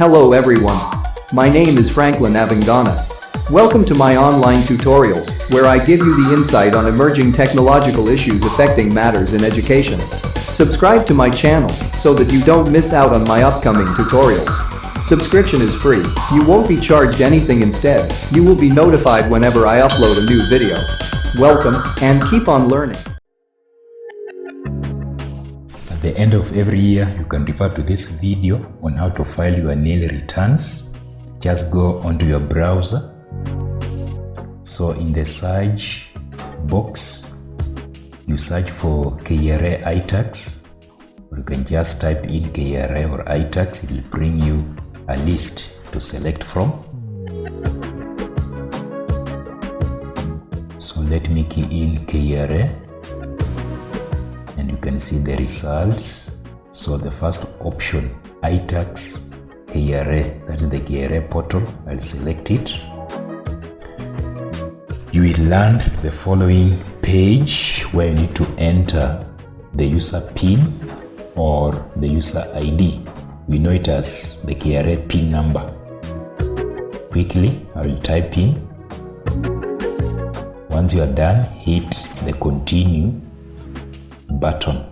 Hello everyone. My name is Franklyne Abung'ana. Welcome to my online tutorials, where I give you the insight on emerging technological issues affecting matters in education. Subscribe to my channel so that you don't miss out on my upcoming tutorials. Subscription is free. You won't be charged anything. Instead, you will be notified whenever I upload a new video. Welcome and keep on learning. At the end of every year, you can refer to this video on how to file your nil returns. Just go onto your browser. So in the search box, you search for KRA iTax, or you can just type in KRA or iTax. It will bring you a list to select from. So let me key in KRA, and you can see the results. So the first option, iTax KRA, that's the KRA portal. I'll select it. You will land the following page where you need to enter the user PIN or the user ID. We know it as the KRA PIN number. Quickly, I will type in. Once you are done, hit the continue button.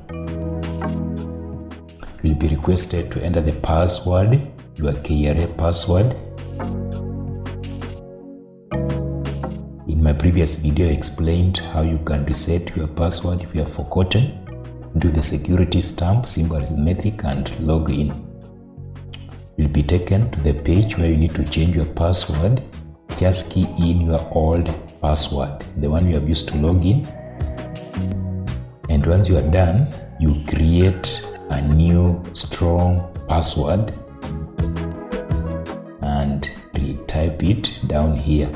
You will be requested to enter the password, your KRA password. In my previous video, I explained how you can reset your password if you have forgotten. Do the security stamp, symbol arithmetic, and log in. You'll be taken to the page where you need to change your password. Just key in your old password, the one you have used to log in. And once you are done, you create a new strong password and type it down here.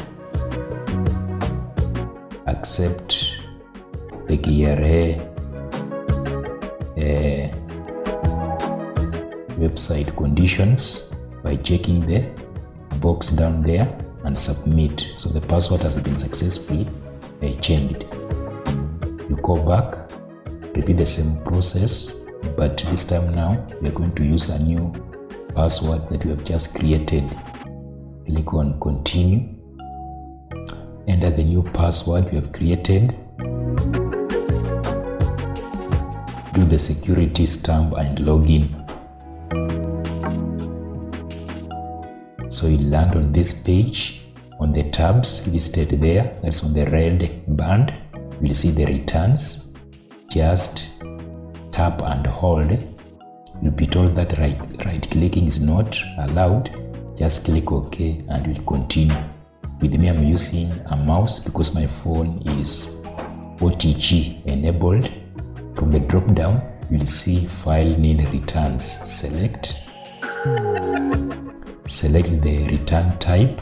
Accept the KRA website conditions by checking the box down there and submit. So the password has been successfully changed. You go back, repeat the same process, but this time now we are going to use a new password that we have just created. Click on continue. Enter the new password we have created. Do the security stamp and log in. So you land on this page. On the tabs listed there, that's on the red band, you will see the returns. Just tap and hold. You'll be told that right clicking is not allowed. Just click OK and we'll continue. With me, I'm using a mouse because my phone is OTG enabled. From the drop down, you'll see file nil returns. Select the return type.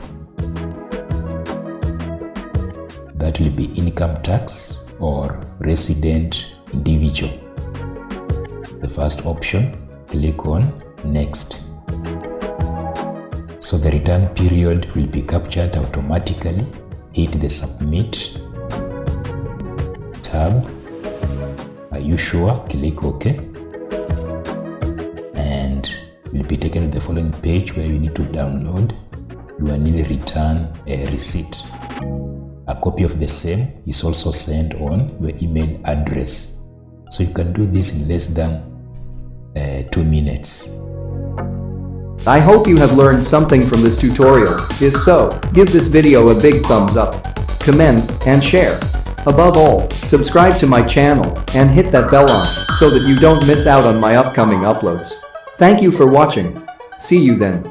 That will be income tax or resident individual. The first option, click on next. So the return period will be captured automatically. Hit the submit tab. Are you sure? Click OK. And you'll be taken to the following page where you need to download your nil return receipt. A copy of the same is also sent on your email address. So you can do this in less than 2 minutes. I hope you have learned something from this tutorial. If so, give this video a big thumbs up, comment, and share. Above all, subscribe to my channel and hit that bell on so that you don't miss out on my upcoming uploads. Thank you for watching. See you then.